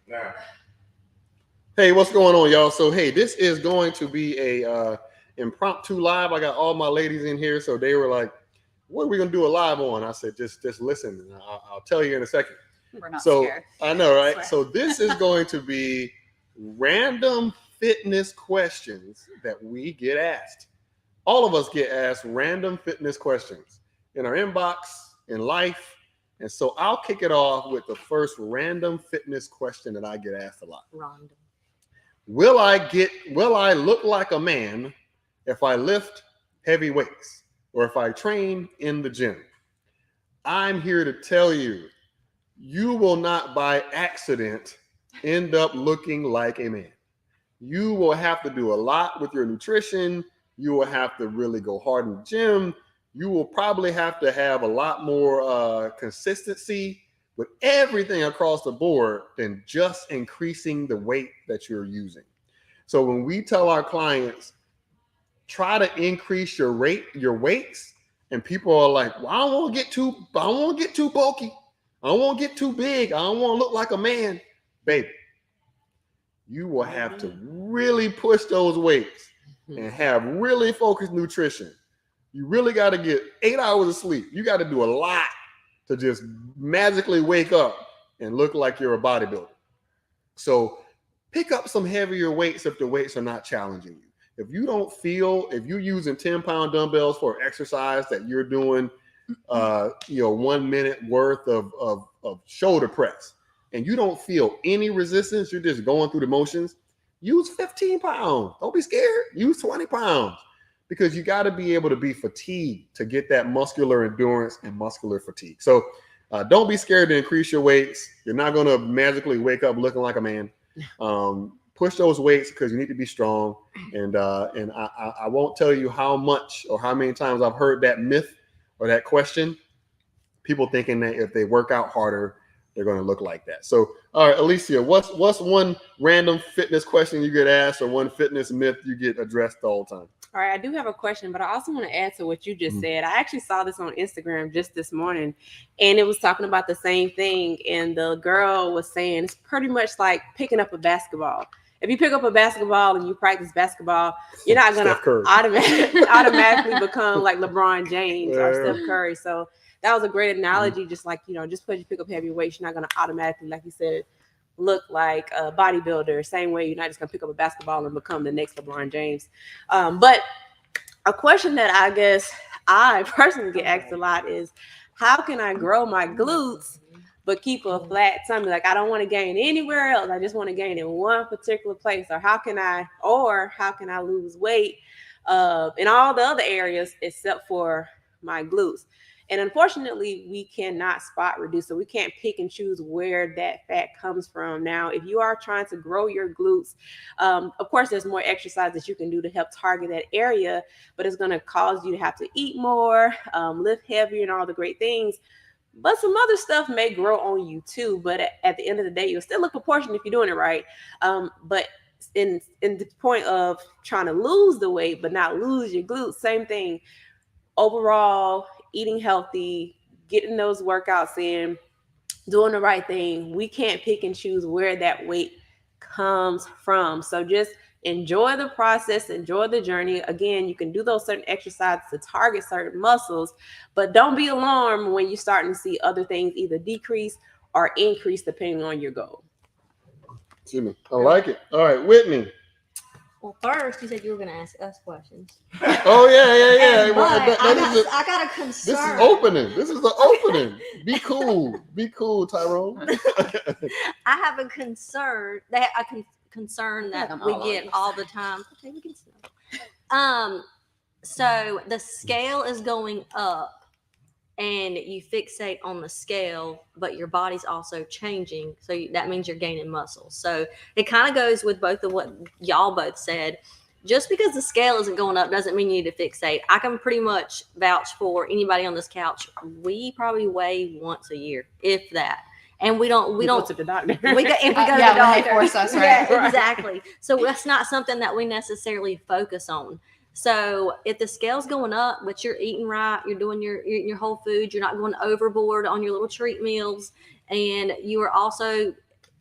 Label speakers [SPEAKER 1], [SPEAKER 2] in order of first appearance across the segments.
[SPEAKER 1] Now, hey, what's going on, y'all? So, hey, this is going to be a impromptu live. I got all my ladies in here, so they were like, "What are we gonna do a live on?" I said, "Just listen, and I'll tell you in a second."
[SPEAKER 2] We're not
[SPEAKER 1] So
[SPEAKER 2] scared.
[SPEAKER 1] I know, right? So this is going to be random fitness questions that we get asked. All of us get asked random fitness questions in our inbox, in life. And so I'll kick it off with the first random fitness question that I get asked a lot.
[SPEAKER 3] Random.
[SPEAKER 1] Will I look like a man if I lift heavy weights or if I train in the gym? I'm here to tell you, you will not by accident end up looking like a man. You will have to do a lot with your nutrition. You will have to really go hard in the gym. You will probably have to have a lot more consistency with everything across the board than just increasing the weight that you're using. So when we tell our clients, try to increase your weights, and people are like, well, I don't want to get too bulky. I don't want to get too big. I don't want to look like a man. Baby, you will have to really push those weights and have really focused nutrition. You really got to get 8 hours of sleep. You got to do a lot to just magically wake up and look like you're a bodybuilder. So pick up some heavier weights if the weights are not challenging you. If you're using 10-pound dumbbells for exercise that you're doing, 1 minute worth of shoulder press, and you don't feel any resistance, you're just going through the motions, use 15 pounds. Don't be scared. Use 20 pounds because you got to be able to be fatigued to get that muscular endurance and muscular fatigue. So don't be scared to increase your weights. You're not going to magically wake up looking like a man. Push those weights because you need to be strong. And I won't tell you how much or how many times I've heard that myth or that question. People thinking that if they work out harder, they're going to look like that. So, all right, Alicia, what's one random fitness question you get asked or one fitness myth you get addressed all the time?
[SPEAKER 3] All right, I do have a question, but I also want to add to what you just said. I actually saw this on Instagram just this morning, and it was talking about the same thing. And the girl was saying it's pretty much like picking up a basketball. If you pick up a basketball and you practice basketball, you're not going to automatically become like LeBron James or Steph Curry. So that was a great analogy. Just like, just because you pick up heavy weights, you're not going to automatically, like you said, look like a bodybuilder. Same way, you're not just going to pick up a basketball and become the next LeBron James. But a question that I guess I personally get asked a lot is, how can I grow my glutes but keep a flat tummy? Like, I don't want to gain anywhere else. I just want to gain in one particular place. Or how can I lose weight in all the other areas except for my glutes? And unfortunately, we cannot spot reduce. So we can't pick and choose where that fat comes from. Now, if you are trying to grow your glutes, of course, there's more exercise that you can do to help target that area, but it's going to cause you to have to eat more, lift heavier, and all the great things. But some other stuff may grow on you too. But at the end of the day, you'll still look proportionate if you're doing it right. But in the point of trying to lose the weight, but not lose your glutes, same thing. Overall, eating healthy, getting those workouts in, doing the right thing. We can't pick and choose where that weight comes from. So just enjoy the process, enjoy the journey. Again, you can do those certain exercises to target certain muscles, but don't be alarmed when you're starting to see other things either decrease or increase depending on your goal.
[SPEAKER 1] Excuse me. I like it. All right, Whitney.
[SPEAKER 2] Well, first you said you were going to ask us questions.
[SPEAKER 1] Oh yeah.
[SPEAKER 2] I got a concern.
[SPEAKER 1] This is opening. This is the opening. Be cool, Tyrone.
[SPEAKER 2] I have a concern. Concern that we get all the time. Okay, we can smell. So the scale is going up, and you fixate on the scale, but your body's also changing. So that means you're gaining muscle. So it kind of goes with both of what y'all both said. Just because the scale isn't going up doesn't mean you need to fixate. I can pretty much vouch for anybody on this couch. We probably weigh once a year, if that. And we don't
[SPEAKER 3] go to the doctor.
[SPEAKER 2] If we go to the doctor, they force us, right? Yeah, exactly. So that's not something that we necessarily focus on. So if the scale's going up, but you're eating right, you're doing your whole food, you're not going overboard on your little treat meals, and you are also,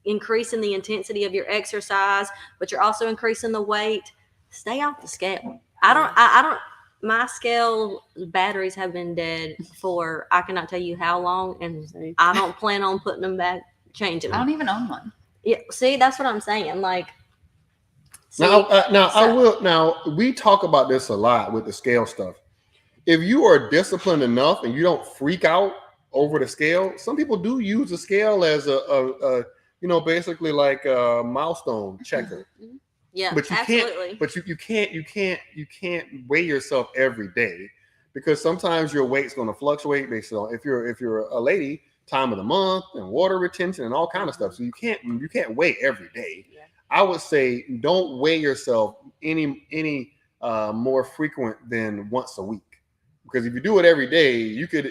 [SPEAKER 2] increasing the intensity of your exercise, but you're also increasing the weight, stay off the scale. I don't, my scale batteries have been dead for, I cannot tell you how long, and I don't plan on putting them back, changing
[SPEAKER 4] I
[SPEAKER 2] them.
[SPEAKER 4] don't even own one.
[SPEAKER 2] Yeah, see, that's what I'm saying. Like,
[SPEAKER 1] I will. Now we talk about this a lot with the scale stuff. If you are disciplined enough and you don't freak out over the scale, some people do use the scale as a basically like a milestone checker.
[SPEAKER 2] yeah,
[SPEAKER 1] But you
[SPEAKER 2] absolutely.
[SPEAKER 1] can't. But you can't weigh yourself every day, because sometimes your weight's going to fluctuate based on if you're a lady, time of the month and water retention and all kind of stuff. So you can't weigh every day.
[SPEAKER 3] Yeah.
[SPEAKER 1] I would say don't weigh yourself any more frequent than once a week, because if you do it every day, you could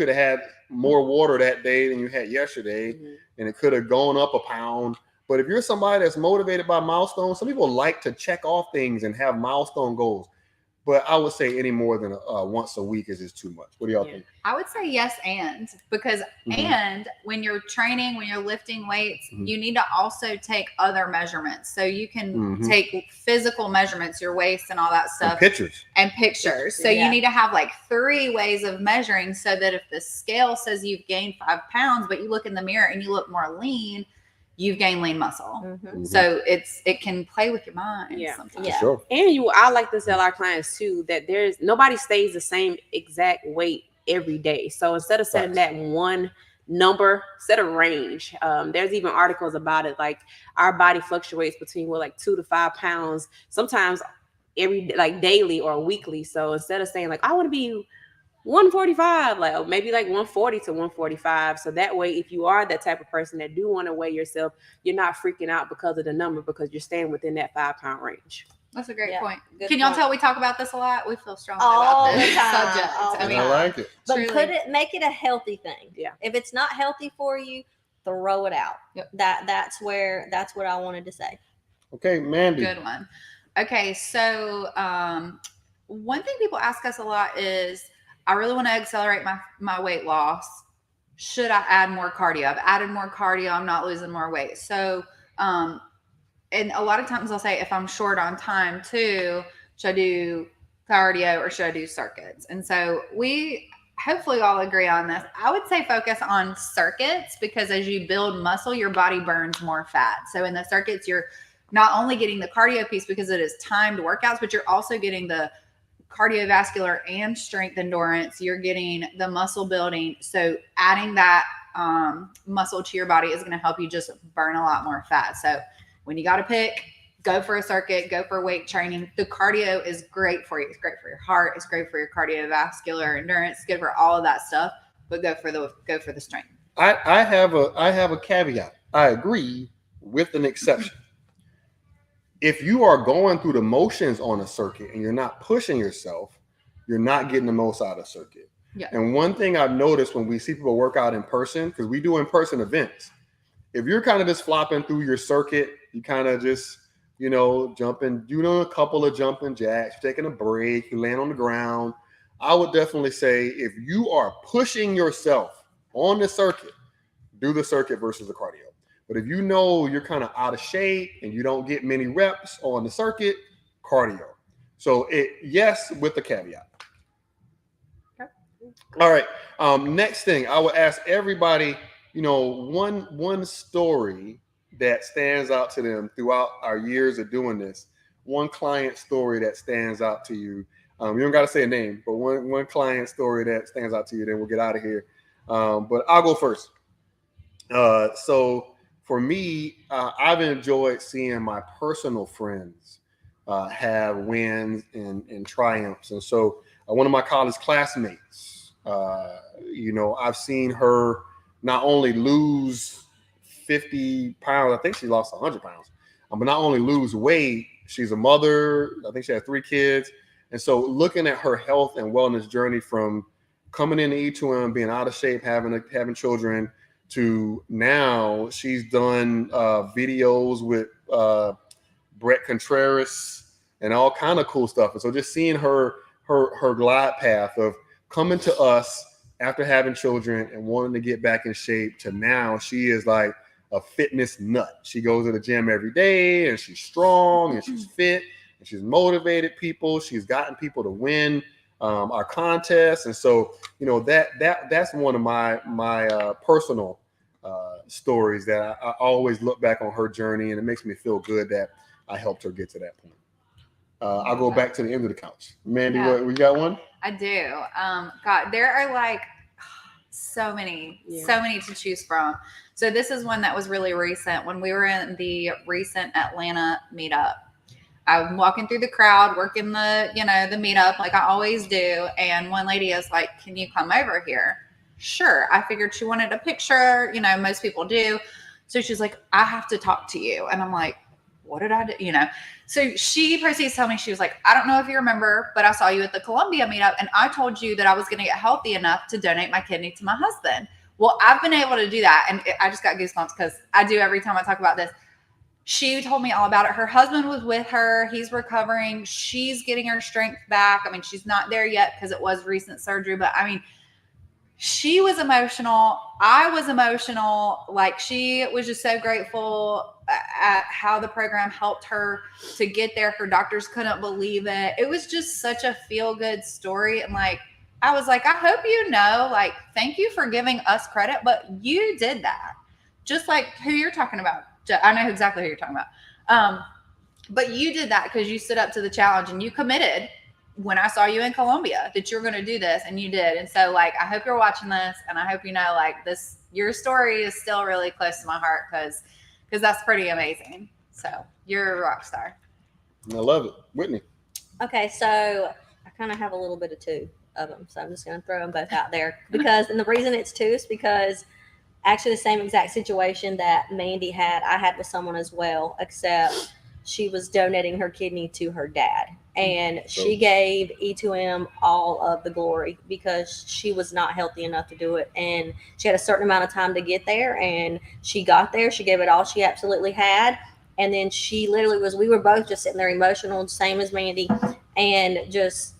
[SPEAKER 1] have had more water that day than you had yesterday, and it could have gone up a pound. But if you're somebody that's motivated by milestones, some people like to check off things and have milestone goals. But I would say any more than once a week is just too much. What do y'all think?
[SPEAKER 4] I would say yes, because and when you're training, when you're lifting weights, you need to also take other measurements. So you can take physical measurements, your waist and all that stuff. And pictures. So you need to have like 3 ways of measuring, so that if the scale says you've gained 5 pounds, but you look in the mirror and you look more lean, you've gained lean muscle. So it can play with your mind sometimes.
[SPEAKER 2] Yeah.
[SPEAKER 1] Sure.
[SPEAKER 3] And I like to tell our clients too that there's nobody stays the same exact weight every day. So instead of setting that one number, set a range. There's even articles about it. Like our body fluctuates between 2 to 5 pounds, sometimes daily or weekly. So instead of saying like, I want to be 145, like maybe like 140 to 145. So that way, if you are that type of person that do want to weigh yourself, you're not freaking out because of the number, because you're staying within that 5 pound range.
[SPEAKER 4] That's a great point.
[SPEAKER 2] Good
[SPEAKER 4] Can y'all
[SPEAKER 2] point.
[SPEAKER 4] tell we talk about this a lot? We feel strongly
[SPEAKER 2] All
[SPEAKER 4] about this
[SPEAKER 2] the time,
[SPEAKER 4] subject.
[SPEAKER 2] all the
[SPEAKER 4] I mean,
[SPEAKER 1] I like it.
[SPEAKER 2] But
[SPEAKER 4] truly.
[SPEAKER 2] make it a healthy thing.
[SPEAKER 3] Yeah.
[SPEAKER 2] If it's not healthy for you, throw it out.
[SPEAKER 4] Yep.
[SPEAKER 2] That's what I wanted to say.
[SPEAKER 1] Okay, Mandy.
[SPEAKER 4] Good one. Okay, so one thing people ask us a lot is, I really want to accelerate my weight loss. Should I add more cardio? I've added more cardio. I'm not losing more weight. So, and a lot of times I'll say, if I'm short on time too, should I do cardio or should I do circuits? And so we hopefully all agree on this. I would say focus on circuits, because as you build muscle, your body burns more fat. So in the circuits, you're not only getting the cardio piece because it is timed workouts, but you're also getting the cardiovascular and strength endurance. You're getting the muscle building. So adding that muscle to your body is going to help you just burn a lot more fat. So when you got to pick, go for a circuit, go for weight training. The cardio is great for you. It's great for your heart. It's great for your cardiovascular endurance. It's good for all of that stuff, but go for the strength.
[SPEAKER 1] I have a caveat. I agree with an exception. If you are going through the motions on a circuit and you're not pushing yourself, you're not getting the most out of circuit.
[SPEAKER 4] Yeah.
[SPEAKER 1] And one thing I've noticed when we see people work out in person, because we do in-person events, if you're kind of just flopping through your circuit, you kind of just, jumping, a couple of jumping jacks, you're taking a break, you land on the ground. I would definitely say if you are pushing yourself on the circuit, do the circuit versus the cardio. But if you know you're kind of out of shape and you don't get many reps on the circuit, cardio. So yes, with the caveat.
[SPEAKER 4] Okay.
[SPEAKER 1] All right. Next thing, I would ask everybody, one story that stands out to them throughout our years of doing this. One client story that stands out to you. You don't got to say a name, but one client story that stands out to you. Then we'll get out of here. But I'll go first. So for me, I've enjoyed seeing my personal friends have wins and triumphs. And so one of my college classmates, I've seen her not only lose 50 pounds, I think she lost 100 pounds, but not only lose weight, she's a mother. I think she has 3 kids. And so looking at her health and wellness journey from coming into E2M, being out of shape, having children, to now she's done videos with Brett Contreras and all kind of cool stuff. And so just seeing her glide path of coming to us after having children and wanting to get back in shape to now she is like, a fitness nut. She goes to the gym every day, and she's strong, and she's fit, and she's motivated people. She's gotten people to win our contests, and so that's one of my personal stories that I always look back on her journey, and it makes me feel good that I helped her get to that point. I'll go back to the end of the couch. Mandy,
[SPEAKER 4] Yeah.
[SPEAKER 1] we got one?
[SPEAKER 4] I do. God, there are like so many to choose from. So this is one that was really recent. When we were in the recent Atlanta meetup, I'm walking through the crowd, working the meetup like I always do. And one lady is like, "Can you come over here?" Sure. I figured she wanted a picture. Most people do. So she's like, "I have to talk to you." And I'm like, "What did I do?" So she proceeds to tell me, she was like, "I don't know if you remember, but I saw you at the Columbia meetup, and I told you that I was going to get healthy enough to donate my kidney to my husband." Well, I've been able to do that. And I just got goosebumps because I do every time I talk about this. She told me all about it. Her husband was with her. He's recovering. She's getting her strength back. I mean, she's not there yet because it was recent surgery, but I mean, she was emotional. I was emotional. Like, she was just so grateful at how the program helped her to get there. Her doctors couldn't believe it. It was just such a feel-good story. And like, I was like, I hope like, thank you for giving us credit, but you did that. Just like who you're talking about. I know exactly who you're talking about. But you did that because you stood up to the challenge and you committed when I saw you in Columbia that you're going to do this, and you did. And so like, I hope you're watching this, and I hope like your story is still really close to my heart because that's pretty amazing. So you're a rock star.
[SPEAKER 1] I love it. Whitney.
[SPEAKER 2] Okay, so I kind of have a little bit of two of them, so I'm just going to throw them both out there and the reason it's two is because actually the same exact situation that Mandy had, I had with someone as well, except she was donating her kidney to her dad. And she gave E2M all of the glory because she was not healthy enough to do it. And she had a certain amount of time to get there. And she got there. She gave it all she absolutely had. And then she literally we were both just sitting there emotional, same as Mandy, and just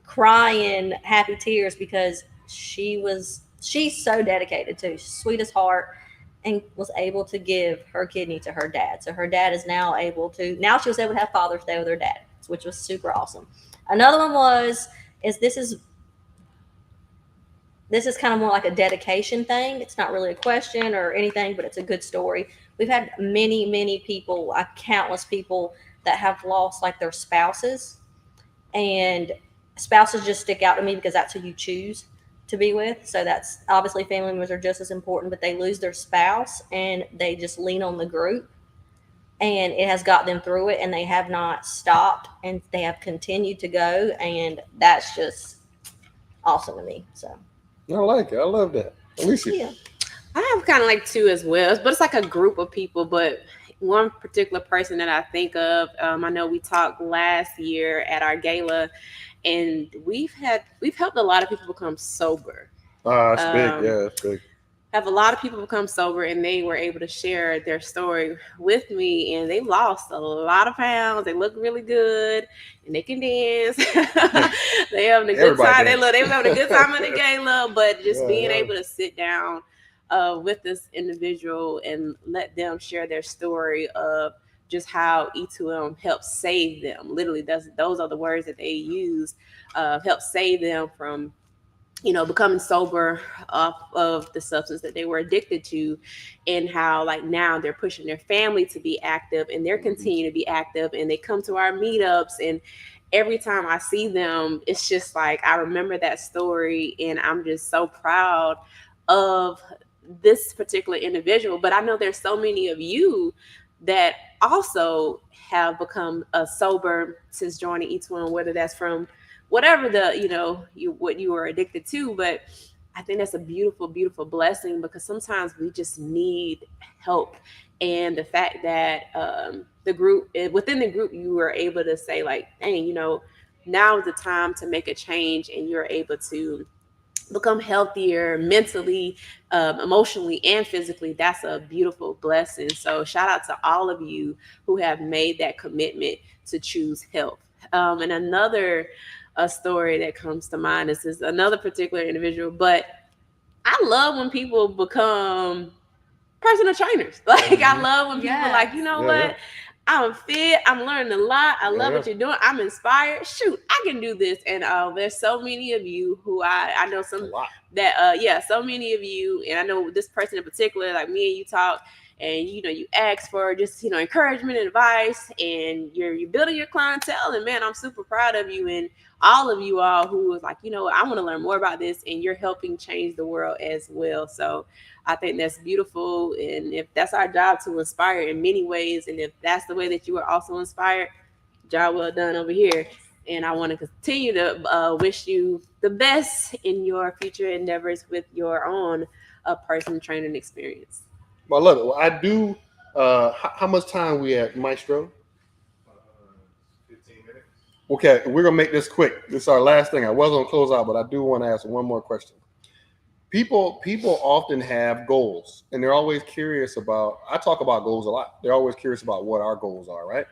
[SPEAKER 2] crying happy tears because she's so dedicated too. She's sweet as heart. And was able to give her kidney to her dad. So her dad is now she was able to have Father's Day with her dad, which was super awesome. Another one this is kind of more like a dedication thing. It's not really a question or anything, but it's a good story. We've had many people, countless people that have lost like their spouses, and spouses just stick out to me because that's who you choose to be with. So that's obviously family members are just as important, but they lose their spouse and they just lean on the group, and it has got them through it, and they have not stopped, and they have continued to go, and that's just awesome to me. So
[SPEAKER 1] I like it. I love that. Alicia.
[SPEAKER 2] Yeah.
[SPEAKER 3] I have kind of like two as well, but it's like a group of people. But one particular person that I think of, I know we talked last year at our gala, and we've helped a lot of people become sober.
[SPEAKER 1] It's big. Yeah, it's big.
[SPEAKER 3] Have a lot of people become sober, and they were able to share their story with me, and they lost a lot of pounds. They look really good, and they can dance. They having a good time. They were having a good time at the gala, but just being able to sit down with this individual and let them share their story of just how E2M helps save them. Literally, those are the words that they use. Help save them from becoming sober off of the substance that they were addicted to, and how like now they're pushing their family to be active, and they're continuing to be active, and they come to our meetups, and every time I see them, it's just like I remember that story, and I'm just so proud of this particular individual. But I know there's so many of you that also have become sober since joining E2M, whether that's from whatever what you were addicted to. But I think that's a beautiful, beautiful blessing, because sometimes we just need help. And the fact that within the group, you were able to say like, hey, now is the time to make a change, and you're able to become healthier mentally, emotionally, and physically. That's a beautiful blessing. So shout out to all of you who have made that commitment to choose health. And another story that comes to mind, this is another particular individual, but I love when people become personal trainers. Like I love when people are like, you know what?
[SPEAKER 1] Yeah.
[SPEAKER 3] I'm fit. I'm learning a lot. I love what you're doing. I'm inspired. Shoot, I can do this. And there's so many of you who I know some that so many of you, and I know this person in particular, like me and you talk, and you ask for just encouragement and advice, and you're building your clientele. And man, I'm super proud of you and all of you all who was like, I want to learn more about this, and you're helping change the world as well. So I think that's beautiful. And if that's our job, to inspire in many ways, and if that's the way that you are also inspired, job well done over here. And I want to continue to wish you the best in your future endeavors with your own personal training experience.
[SPEAKER 1] Well, I love it. Well, I do. How much time we at, Maestro?
[SPEAKER 5] 15 minutes.
[SPEAKER 1] Okay, we're gonna make this quick. This is our last thing. I was gonna close out, but I do want to ask one more question. People often have goals, and they're always curious about. I talk about goals a lot. They're always curious about what our goals are, right?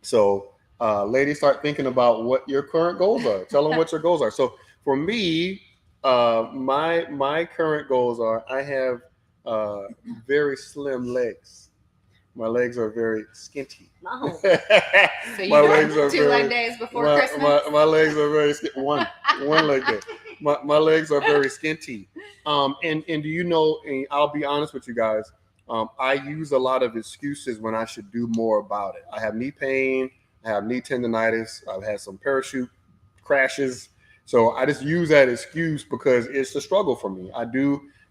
[SPEAKER 1] So, ladies, start thinking about what your current goals are. Tell them what your goals are. So, for me, my current goals are: I have very slim legs. My legs are very skinty.
[SPEAKER 2] Oh.
[SPEAKER 4] So you do 2 leg days before Christmas?
[SPEAKER 1] My legs are very one leg day. My legs are very skinty. And do you know? And I'll be honest with you guys. I use a lot of excuses when I should do more about it. I have knee pain. I have knee tendonitis. I've had some parachute crashes. So I just use that excuse because it's a struggle for me.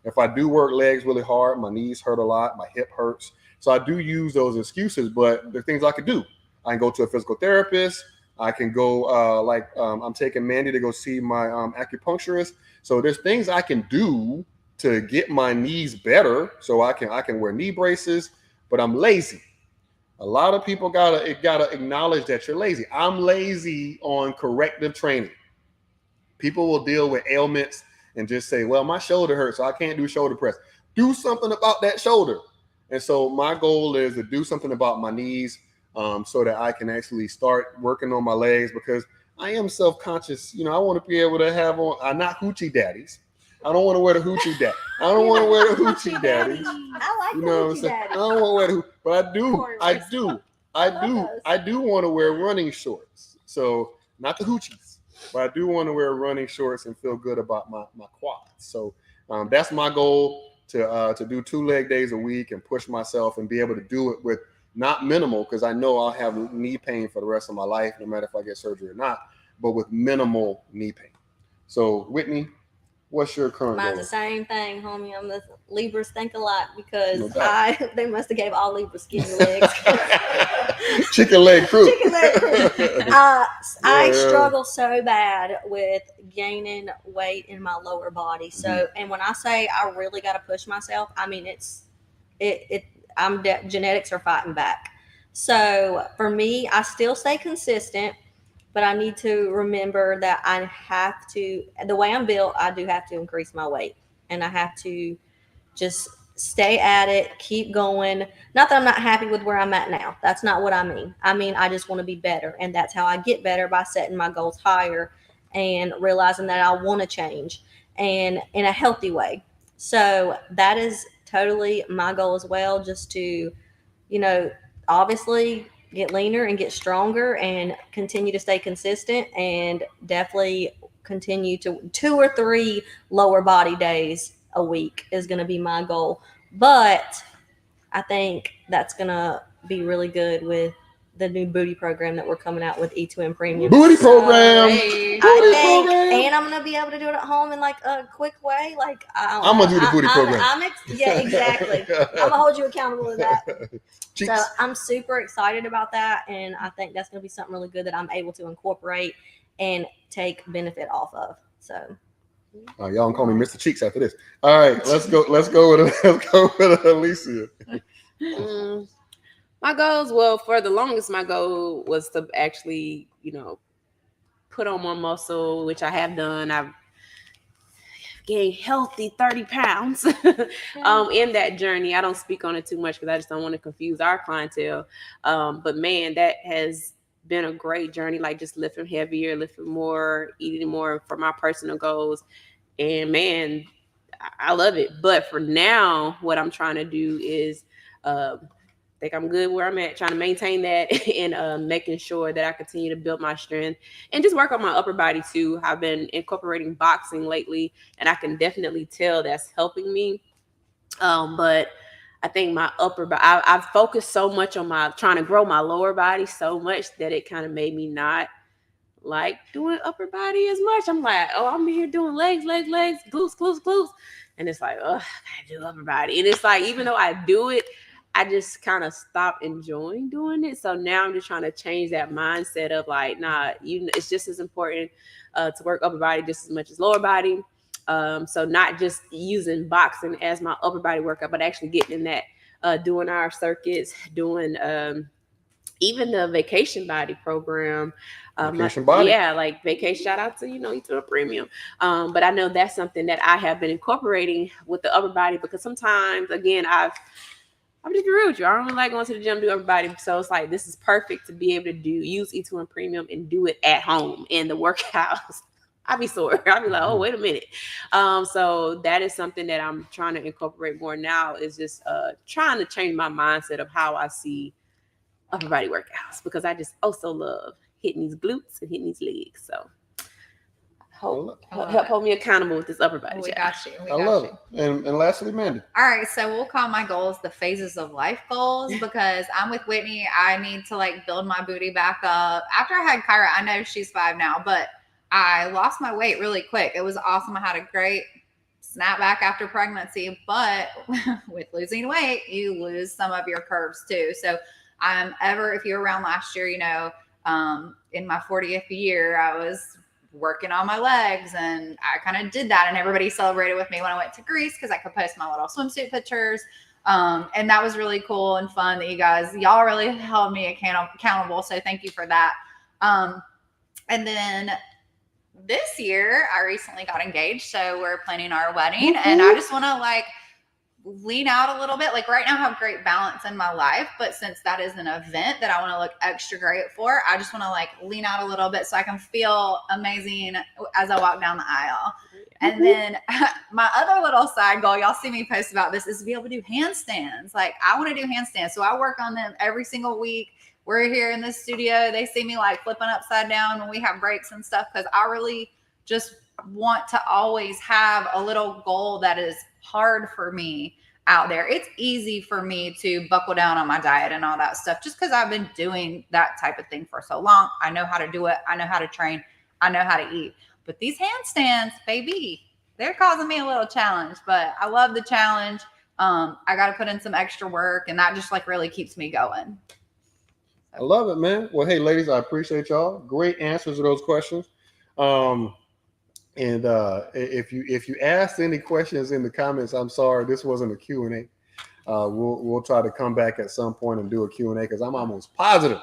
[SPEAKER 1] If I do work legs really hard, my knees hurt a lot. My hip hurts. So I do use those excuses, but there are things I could do. I can go to a physical therapist. I can go, I'm taking Mandy to go see my acupuncturist. So there's things I can do to get my knees better, so I can wear knee braces. But I'm lazy. A lot of people gotta acknowledge that you're lazy. I'm lazy on corrective training. People will deal with ailments and just say, "Well, my shoulder hurts, so I can't do shoulder press." Do something about that shoulder. And so my goal is to do something about my knees, so that I can actually start working on my legs, because I am self-conscious. I want to be able to have on. I'm not hoochie daddies. I don't want to wear the hoochie daddy. I don't want to wear the hoochie daddies.
[SPEAKER 2] I like the
[SPEAKER 1] What I'm
[SPEAKER 2] hoochie
[SPEAKER 1] saying?
[SPEAKER 2] daddy.
[SPEAKER 1] I don't want to wear the but I do want to wear running shorts. So not the hoochies, but I do want to wear running shorts and feel good about my quads. So that's my goal, to do 2 leg days a week and push myself and be able to do it with not minimal, because I know I'll have knee pain for the rest of my life, no matter if I get surgery or not, but with minimal knee pain. So Whitney, what's your current
[SPEAKER 2] Mine's
[SPEAKER 1] goal?
[SPEAKER 2] the same thing, homie. I'm the Libras think a lot, because
[SPEAKER 1] No doubt.
[SPEAKER 2] they must have gave all Libras skinny legs.
[SPEAKER 1] Chicken leg crew.
[SPEAKER 2] Chicken leg crew. I struggle so bad with gaining weight in my lower body. So, and when I say I really got to push myself, I mean genetics are fighting back. So for me, I still stay consistent, but I need to remember that I have to. The way I'm built, I do have to increase my weight, and I have to just stay at it, keep going. Not that I'm not happy with where I'm at now. That's not what I mean. I mean, I just want to be better. And that's how I get better, by setting my goals higher and realizing that I want to change, and in a healthy way. So that is totally my goal as well, just to, obviously get leaner and get stronger and continue to stay consistent, and definitely continue to 2 or 3 lower body days a week is going to be my goal. But I think that's going to be really good with the new booty program that we're coming out with, E2M Premium.
[SPEAKER 1] Booty program.
[SPEAKER 2] And I'm going to be able to do it at home in like a quick way. Like
[SPEAKER 1] I'm going to do the booty program.
[SPEAKER 2] Yeah, exactly. I'm going to hold you accountable to that.
[SPEAKER 1] Cheeks.
[SPEAKER 2] So I'm super excited about that. And I think that's going to be something really good that I'm able to incorporate and take benefit off of. So
[SPEAKER 1] y'all can call me Mr. Cheeks after this. All right, let's go with Alicia.
[SPEAKER 3] My goals, well, for the longest, my goal was to actually, put on more muscle, which I have done. I've gained healthy 30 pounds in that journey. I don't speak on it too much because I just don't want to confuse our clientele. But man, that has been a great journey, like just lifting heavier, lifting more, eating more for my personal goals. And man, I love it. But for now, what I'm trying to do is think I'm good where I'm at, trying to maintain that and making sure that I continue to build my strength and just work on my upper body too. I've been incorporating boxing lately, and I can definitely tell that's helping me. But I think my upper body, I've focused so much on my trying to grow my lower body so much that it kind of made me not like doing upper body as much. I'm like, oh, I'm here doing legs, glutes. And it's like, oh, I gotta do upper body. And it's like, even though I do it, I just kind of stopped enjoying doing it. So now I'm just trying to change that mindset of like, nah, it's just as important to work upper body just as much as lower body. So not just using boxing as my upper body workout, but actually getting in that, doing our circuits, doing even the vacation body program.
[SPEAKER 1] Vacation body.
[SPEAKER 3] Yeah, like vacation, shout out to, Eat to a Premium. But I know that's something that I have been incorporating with the upper body, because sometimes, again, I'm just be real with you. I don't really like going to the gym to do upper body. So it's like, this is perfect to be able to use E2 Premium and do it at home in the workouts. I'd be sore. I'd be like, oh, wait a minute. So that is something that I'm trying to incorporate more now, is just trying to change my mindset of how I see upper body workouts, because I just also love hitting these glutes and hitting these legs. So help hold me accountable with this upper body.
[SPEAKER 4] We got you.
[SPEAKER 1] I love it. And lastly, Mandy.
[SPEAKER 4] All right, so we'll call my goals the phases of life goals, because I'm with Whitney. I need to like build my booty back up. After I had Kyra, I know she's 5 now, but I lost my weight really quick. It was awesome. I had a great snapback after pregnancy, but with losing weight, you lose some of your curves too. So if you were around last year, in my 40th year, I was working on my legs, and I kind of did that, and everybody celebrated with me when I went to Greece because I could post my little swimsuit pictures. And that was really cool and fun that y'all really held me accountable. So thank you for that. And then this year I recently got engaged, so we're planning our wedding, and I just want to lean out a little bit. Like right now I have great balance in my life, but since that is an event that I want to look extra great for, I just want to lean out a little bit so I can feel amazing as I walk down the aisle. And then my other little side goal, y'all see me post about this, is to be able to do handstands. Like I want to do handstands, so I work on them every single week. We're here in the studio. They see me flipping upside down when we have breaks and stuff, because I really just want to always have a little goal that is hard for me out there. It's easy for me to buckle down on my diet and all that stuff, just because I've been doing that type of thing for so long. I know how to do it. I know how to train. I know how to eat. But these handstands, baby, they're causing me a little challenge, but I love the challenge. I got to put in some extra work, and that just really keeps me going.
[SPEAKER 1] I love it, man. Well, hey, ladies, I appreciate y'all. Great answers to those questions. And if you asked any questions in the comments, I'm sorry, this wasn't a Q&A. We'll try to come back at some point and do a Q&A, because I'm almost positive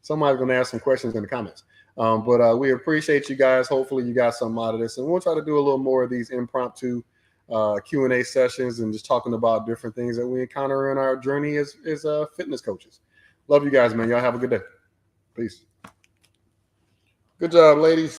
[SPEAKER 1] somebody's going to ask some questions in the comments. But we appreciate you guys. Hopefully you got something out of this, and we'll try to do a little more of these impromptu Q&A sessions and just talking about different things that we encounter in our journey as fitness coaches. Love you guys, man. Y'all have a good day. Peace. Good job, ladies.